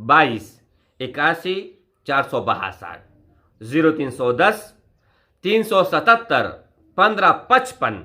22 81 462, 0310 377 1555,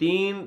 3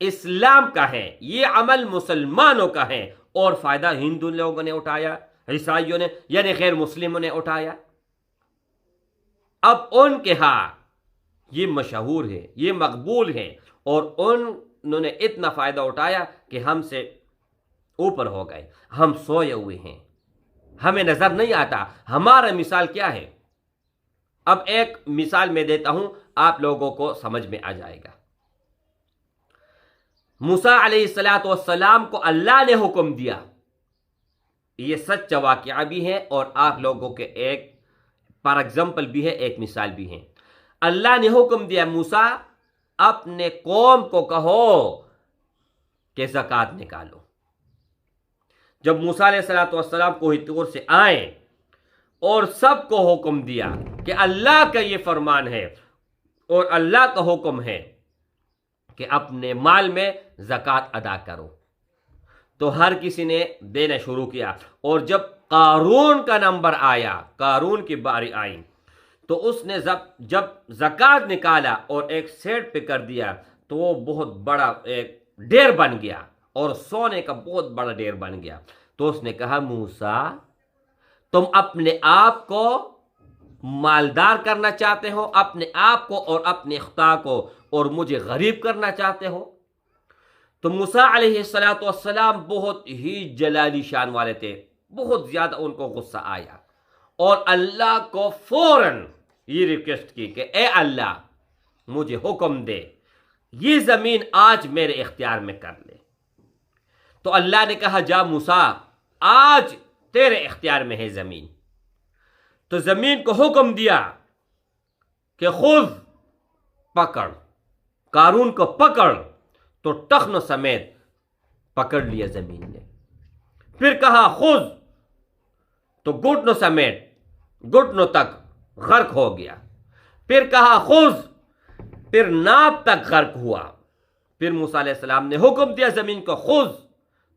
اسلام کا ہے، یہ عمل مسلمانوں کا ہے، اور فائدہ ہندو لوگوں نے اٹھایا، عیسائیوں نے یعنی غیر مسلموں نے اٹھایا۔ اب ان کے ہاں یہ مشہور ہے، یہ مقبول ہے، اور انہوں نے اتنا فائدہ اٹھایا کہ ہم سے اوپر ہو گئے، ہم سوئے ہوئے ہیں، ہمیں نظر نہیں آتا۔ ہمارا مثال کیا ہے؟ اب ایک مثال میں دیتا ہوں، آپ لوگوں کو سمجھ میں آ جائے گا۔ موسیٰ علیہ السلام کو اللہ نے حکم دیا، یہ سچا واقعہ بھی ہے اور آپ لوگوں کے ایک فار ایگزامپل بھی ہے، ایک مثال بھی ہے۔ اللہ نے حکم دیا، موسیٰ اپنے قوم کو کہو کہ زکوٰۃ نکالو۔ جب موسیٰ علیہ السلام کوہ طور سے آئے اور سب کو حکم دیا کہ اللہ کا یہ فرمان ہے اور اللہ کا حکم ہے کہ اپنے مال میں زکوٰۃ ادا کرو، تو ہر کسی نے دینا شروع کیا۔ اور جب قارون کا نمبر آیا، قارون کی باری آئی، تو اس نے جب زکوٰۃ نکالا اور ایک سیٹ پہ کر دیا تو وہ بہت بڑا ایک ڈھیر بن گیا، اور سونے کا بہت بڑا ڈھیر بن گیا۔ تو اس نے کہا، موسیٰ تم اپنے آپ کو مالدار کرنا چاہتے ہو، اپنے آپ کو اور اپنے خدا کو، اور مجھے غریب کرنا چاہتے ہو؟ تو موسیٰ علیہ السلام بہت ہی جلالی شان والے تھے، بہت زیادہ ان کو غصہ آیا، اور اللہ کو فوراً یہ ریکویسٹ کی کہ اے اللہ مجھے حکم دے، یہ زمین آج میرے اختیار میں کر لے۔ تو اللہ نے کہا، جا موسیٰ آج تیرے اختیار میں ہے زمین۔ تو زمین کو حکم دیا کہ خود پکڑ، قارون کو پکڑ، تو ٹخنوں سمیت پکڑ لیا زمین نے۔ پھر کہا خود، تو گھٹنوں سمیت گھٹنوں تک غرق ہو گیا۔ پھر کہا خود، پھر ناپ تک غرق ہوا۔ پھر موسیٰ علیہ السلام نے حکم دیا زمین کو خود،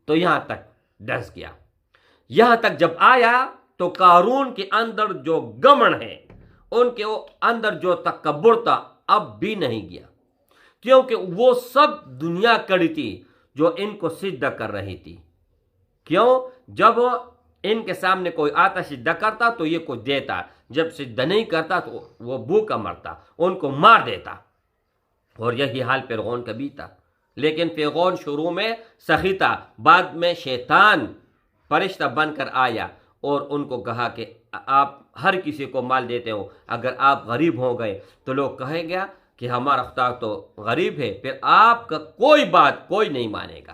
تو یہاں تک ڈس گیا۔ یہاں تک جب آیا تو قارون کے اندر جو گمن ہے، ان کے اندر جو تکبر تھا، اب بھی نہیں گیا، کیونکہ وہ سب دنیا کڑی تھی جو ان کو سجدہ کر رہی تھی۔ کیوں؟ جب ان کے سامنے کوئی آتا سجدہ کرتا تو یہ کچھ دیتا، جب سجدہ نہیں کرتا تو وہ بھوکا مرتا، ان کو مار دیتا۔ اور یہی حال فرعون کا بھی تھا، لیکن فرعون شروع میں سخی تھا، بعد میں شیطان فرشتہ بن کر آیا اور ان کو کہا کہ آپ ہر کسی کو مال دیتے ہو، اگر آپ غریب ہو گئے تو لوگ کہیں گے کہ ہمارا خدا تو غریب ہے، پھر آپ کا کوئی بات کوئی نہیں مانے گا۔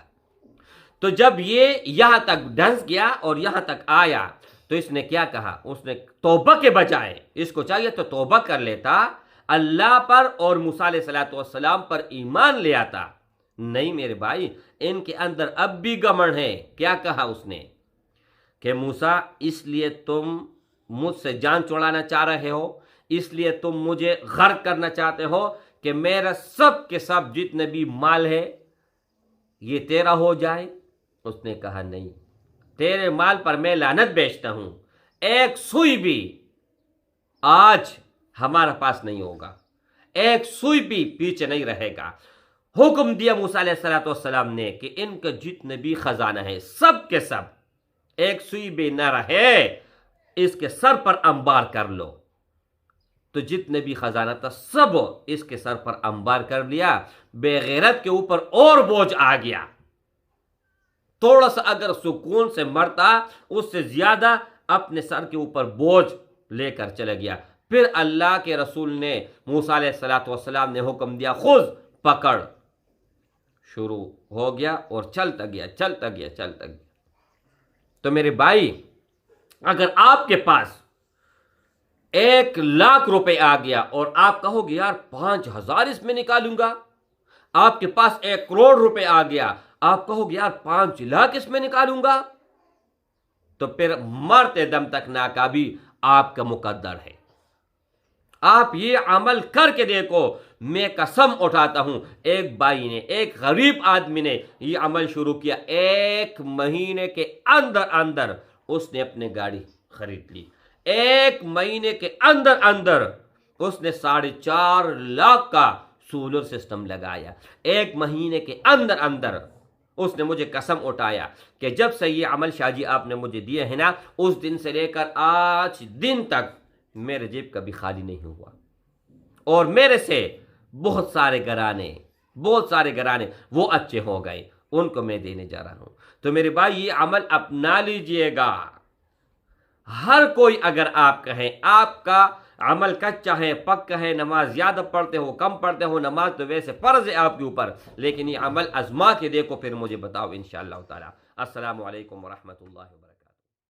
تو جب یہ یہاں تک ڈھنس گیا اور یہاں تک آیا تو اس نے کیا کہا؟ اس نے توبہ کے بجائے، اس کو چاہیے تو توبہ کر لیتا، اللہ پر اور موسیٰ علیہ السلام پر ایمان لے آتا۔ نہیں میرے بھائی، ان کے اندر اب بھی گمن ہے۔ کیا کہا اس نے کہ موسیٰ اس لیے تم مجھ سے جان چھڑانا چاہ رہے ہو، اس لیے تم مجھے غرق کرنا چاہتے ہو کہ میرا سب کے سب جتنے بھی مال ہے یہ تیرا ہو جائے؟ اس نے کہا نہیں، تیرے مال پر میں لعنت بیچتا ہوں، ایک سوئی بھی آج ہمارا پاس نہیں ہوگا، ایک سوئی بھی پیچھے نہیں رہے گا۔ حکم دیا موسیٰ علیہ السلام نے کہ ان کا جتنے بھی خزانہ ہے سب کے سب ایک سوئی بھی نہ رہے، اس کے سر پر انبار کر لو۔ تو جتنے بھی خزانہ تھا سب اس کے سر پر انبار کر لیا۔ بے غیرت کے اوپر اور بوجھ آ گیا، تھوڑا سا اگر سکون سے مرتا اس سے زیادہ اپنے سر کے اوپر بوجھ لے کر چلا گیا۔ پھر اللہ کے رسول نے موسیٰ علیہ السلام نے حکم دیا، خود پکڑ، شروع ہو گیا اور چلتا گیا چلتا گیا چلتا گیا۔ تو میرے بھائی، اگر آپ کے پاس 1,00,000 روپے آ گیا اور آپ کہو گے یار 5,000 اس میں نکالوں گا، آپ کے پاس 1 کروڑ روپے آ گیا، آپ کہو گے یار 5 لاکھ اس میں نکالوں گا، تو پھر مرتے دم تک ناکامی آپ کا مقدر ہے۔ آپ یہ عمل کر کے دیکھو، میں قسم اٹھاتا ہوں، ایک بھائی نے، ایک غریب آدمی نے یہ عمل شروع کیا، 1 مہینے کے اندر اندر اس نے اپنی گاڑی خرید لی، 1 مہینے کے اندر اندر اس نے 4.5 لاکھ کا سولر سسٹم لگایا. 1 مہینے کے اندر اندر اس نے مجھے قسم اٹھایا کہ جب سے یہ عمل شاہ جی آپ نے مجھے دیے ہیں نا، اس دن سے لے کر آج دن تک میرے جیب کبھی خالی نہیں ہوا. اور میرے سے بہت سارے گھرانے وہ اچھے ہو گئے، ان کو میں دینے جا رہا ہوں. تو میرے بھائی یہ عمل اپنا لیجئے گا. ہر کوئی اگر آپ کہیں آپ کا عمل کچا ہے، پکا ہے، نماز زیادہ پڑھتے ہو کم پڑھتے ہو، نماز تو ویسے فرض ہے آپ کے اوپر، لیکن یہ عمل آزما کے دیکھو، پھر مجھے بتاؤ انشاءاللہ تعالی. السلام علیکم ورحمۃ اللہ وبرکاتہ.